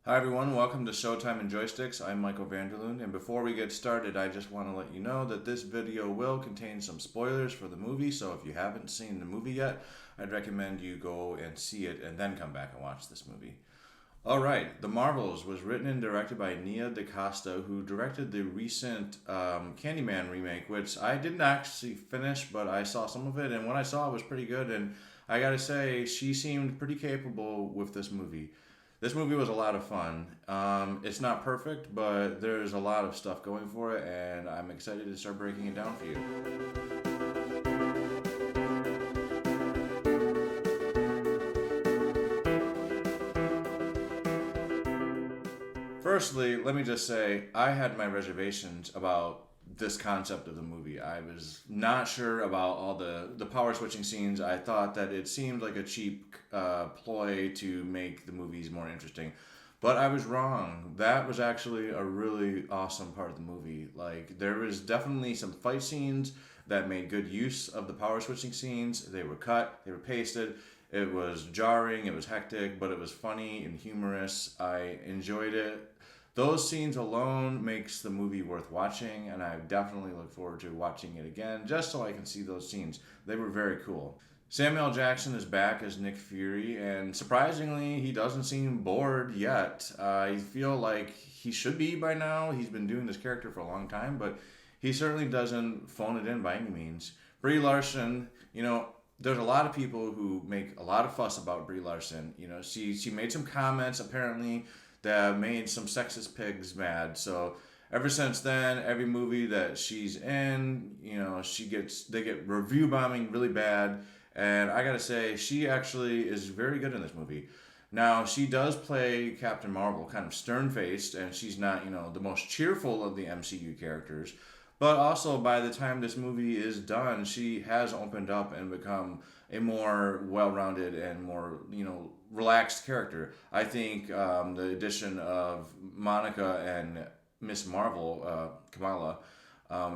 Hi everyone, welcome to Showtime and Joysticks. I'm Michael Vanderloon, and before we get started, I just want to let you know that this video will contain some spoilers for the movie, so if you haven't seen the movie yet, I'd recommend you go and see it and then come back and watch this movie. Alright, The Marvels was written and directed by Nia DaCosta, who directed the recent Candyman remake, which I didn't actually finish, but I saw some of it, and what I saw was pretty good, and I gotta say, she seemed pretty capable with this movie. This movie was a lot of fun. It's not perfect, but there's a lot of stuff going for it, and I'm excited to start breaking it down for you. Firstly, let me just say, I had my reservations about this concept of the movie. I was not sure about all the power switching scenes. I thought that it seemed like a cheap ploy to make the movies more interesting. But I was wrong. That was actually a really awesome part of the movie. Like, there was definitely some fight scenes that made good use of the power switching scenes. They were cut, they were pasted. It was jarring, it was hectic, but it was funny and humorous. I enjoyed it. Those scenes alone makes the movie worth watching, and I definitely look forward to watching it again just so I can see those scenes. They were very cool. Samuel L. Jackson is back as Nick Fury, and surprisingly, he doesn't seem bored yet. I feel like he should be by now. He's been doing this character for a long time, but he certainly doesn't phone it in by any means. Brie Larson, there's a lot of people who make a lot of fuss about Brie Larson. She made some comments apparently that made some sexist pigs mad. So ever since then, every movie that she's in, they get review bombing really bad. And I gotta say, she actually is very good in this movie. Now, she does play Captain Marvel, kind of stern faced, and she's not, the most cheerful of the MCU characters. But also, by the time this movie is done, she has opened up and become a more well-rounded and more, relaxed character. I think the addition of Monica and Ms.Marvel, Kamala,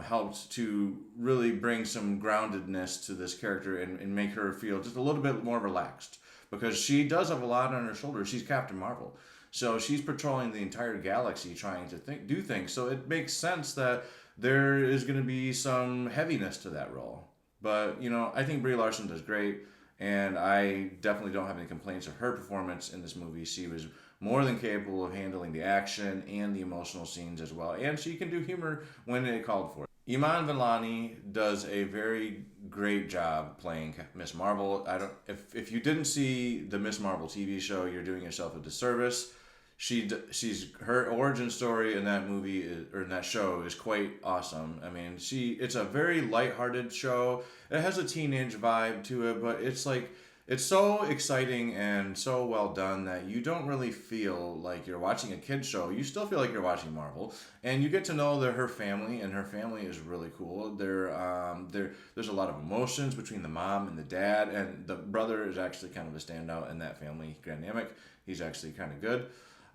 helped to really bring some groundedness to this character and make her feel just a little bit more relaxed. Because she does have a lot on her shoulders. She's Captain Marvel. So she's patrolling the entire galaxy trying to do things. So it makes sense that there is going to be some heaviness to that role. But, I think Brie Larson does great, and I definitely don't have any complaints of her performance in this movie. She was more than capable of handling the action and the emotional scenes as well, and she can do humor when it called for it. Iman Vellani does a very great job playing Miss Marvel. If you didn't see the Miss Marvel TV show, you're doing yourself a disservice. She's her origin story in that movie or in that show is quite awesome. I mean, it's a very lighthearted show. It has a teenage vibe to it, but it's so exciting and so well done that you don't really feel like you're watching a kid's show. You still feel like you're watching Marvel, and you get to know her family, and her family is really cool. There's a lot of emotions between the mom and the dad, and the brother is actually kind of a standout in that family dynamic. He's actually kind of good.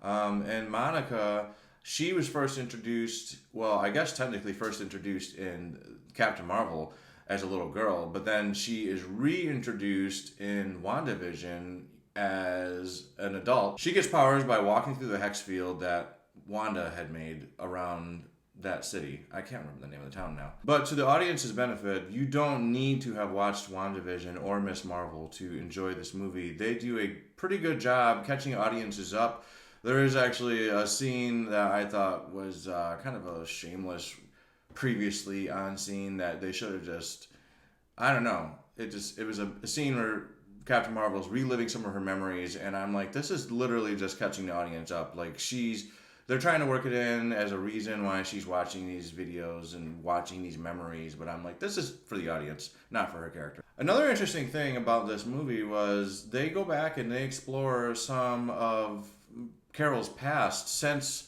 And Monica, she was first introduced, well, I guess technically first introduced in Captain Marvel as a little girl, but then she is reintroduced in WandaVision as an adult. She gets powers by walking through the hex field that Wanda had made around that city. I can't remember the name of the town now. But to the audience's benefit, you don't need to have watched WandaVision or Ms. Marvel to enjoy this movie. They do a pretty good job catching audiences up. There is actually a scene that I thought was kind of a shameless, previously on scene that they should have just, I don't know. It was a scene where Captain Marvel's reliving some of her memories, and I'm like, this is literally just catching the audience up. Like they're trying to work it in as a reason why she's watching these videos and watching these memories, but I'm like, this is for the audience, not for her character. Another interesting thing about this movie was they go back and they explore some of Carol's past. Since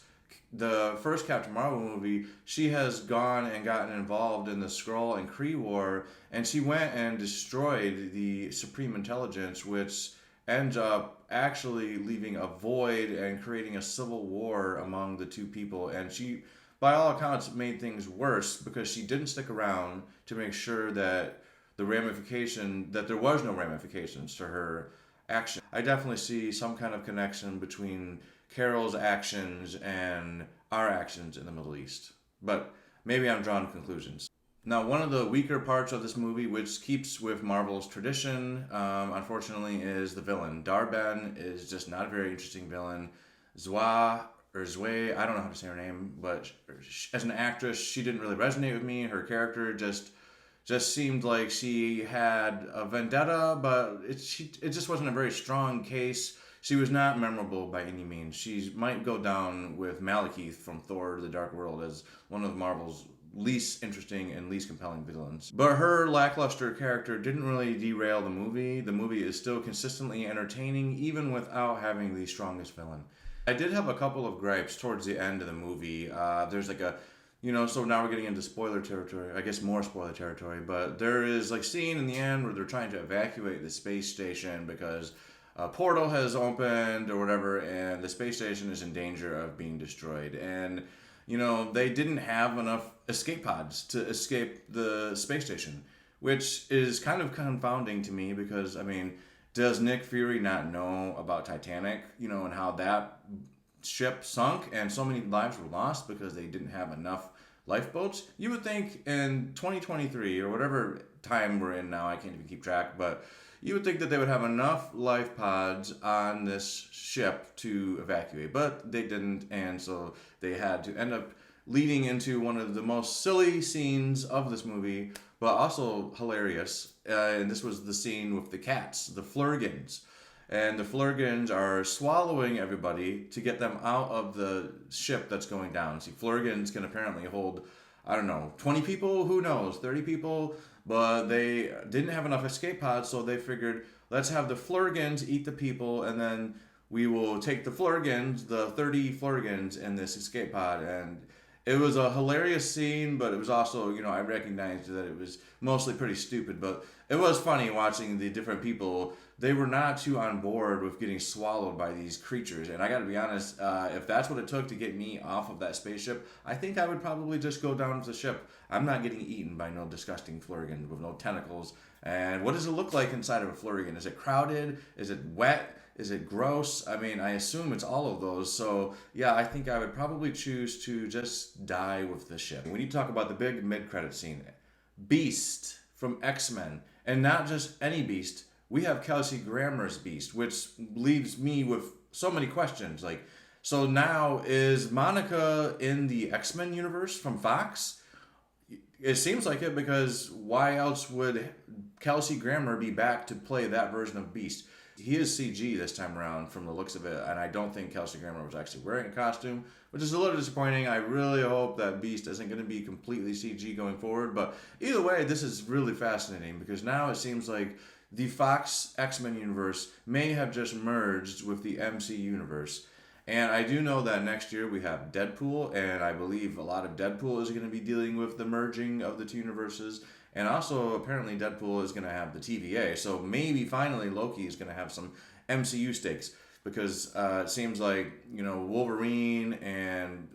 the first Captain Marvel movie, she has gone and gotten involved in the Skrull and Kree War, and she went and destroyed the Supreme Intelligence, which ends up actually leaving a void and creating a civil war among the two people. And she, by all accounts, made things worse because she didn't stick around to make sure that there was no ramifications to her action. I definitely see some kind of connection between Carol's actions and our actions in the Middle East. But maybe I'm drawing conclusions. Now, one of the weaker parts of this movie, which keeps with Marvel's tradition, unfortunately, is the villain. Darben is just not a very interesting villain. Zwa or Zwe, I don't know how to say her name, but as an actress, she didn't really resonate with me. Her character just seemed like she had a vendetta, but it just wasn't a very strong case. She was not memorable by any means. She might go down with Malekith from Thor: The Dark World as one of Marvel's least interesting and least compelling villains. But her lackluster character didn't really derail the movie. The movie is still consistently entertaining, even without having the strongest villain. I did have a couple of gripes towards the end of the movie. There's like a, so now we're getting into spoiler territory. I guess more spoiler territory. But there is like scene in the end where they're trying to evacuate the space station because a portal has opened or whatever, and the space station is in danger of being destroyed. And they didn't have enough escape pods to escape the space station, which is kind of confounding to me because, does Nick Fury not know about Titanic, and how that ship sunk and so many lives were lost because they didn't have enough lifeboats? You would think in 2023 or whatever time we're in now, I can't even keep track, but you would think that they would have enough life pods on this ship to evacuate, but they didn't, and so they had to end up leading into one of the most silly scenes of this movie, but also hilarious. And this was the scene with the cats, the Flurgans. And the Flurgans are swallowing everybody to get them out of the ship that's going down. See, Flurgans can apparently hold, 20 people, who knows, 30 people, but they didn't have enough escape pods, so they figured, let's have the Flurgans eat the people, and then we will take the Flurgans, the 30 Flurgans in this escape pod. And it was a hilarious scene, but it was also, I recognized that it was mostly pretty stupid, but it was funny watching the different people. They were not too on board with getting swallowed by these creatures. And I got to be honest, if that's what it took to get me off of that spaceship, I think I would probably just go down to the ship. I'm not getting eaten by no disgusting Flurgan with no tentacles. And what does it look like inside of a Flurgan? Is it crowded? Is it wet? Is it gross? I assume it's all of those. So, yeah, I think I would probably choose to just die with the ship. We need to talk about the big mid-credit scene. Beast from X-Men. And not just any Beast. We have Kelsey Grammer's Beast, which leaves me with so many questions. So now, is Monica in the X-Men universe from Fox? It seems like it, because why else would Kelsey Grammer be back to play that version of Beast? He is CG this time around from the looks of it, and I don't think Kelsey Grammer was actually wearing a costume, which is a little disappointing. I really hope that Beast isn't going to be completely CG going forward, but either way, this is really fascinating because now it seems like the Fox X-Men universe may have just merged with the MC universe. And I do know that next year we have Deadpool, and I believe a lot of Deadpool is going to be dealing with the merging of the two universes. And also, apparently, Deadpool is going to have the TVA. So maybe finally Loki is going to have some MCU stakes. Because it seems like, Wolverine and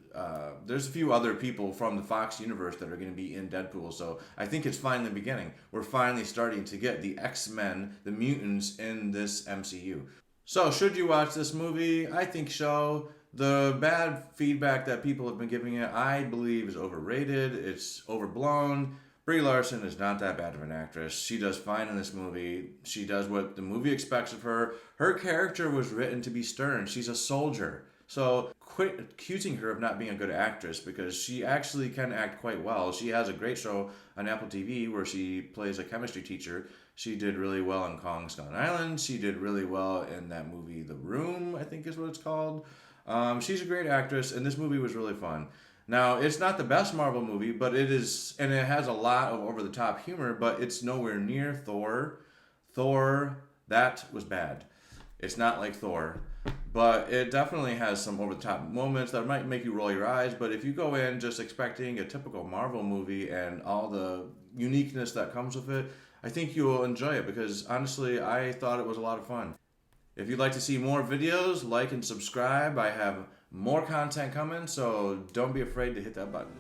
there's a few other people from the Fox universe that are going to be in Deadpool. So I think it's finally beginning. We're finally starting to get the X-Men, the mutants, in this MCU. So should you watch this movie? I think so. The bad feedback that people have been giving it, I believe, is overrated. It's overblown. Brie Larson is not that bad of an actress. She does fine in this movie. She does what the movie expects of her. Her character was written to be stern. She's a soldier. So quit accusing her of not being a good actress because she actually can act quite well. She has a great show on Apple TV where she plays a chemistry teacher. She did really well in Kong Skull Island. She did really well in that movie The Room, I think is what it's called. She's a great actress, and this movie was really fun. Now, it's not the best Marvel movie, but it is, and it has a lot of over-the-top humor, but it's nowhere near Thor. Thor, that was bad. It's not like Thor, but it definitely has some over-the-top moments that might make you roll your eyes, but if you go in just expecting a typical Marvel movie and all the uniqueness that comes with it, I think you will enjoy it because, honestly, I thought it was a lot of fun. If you'd like to see more videos, like and subscribe. I have more content coming, so don't be afraid to hit that button.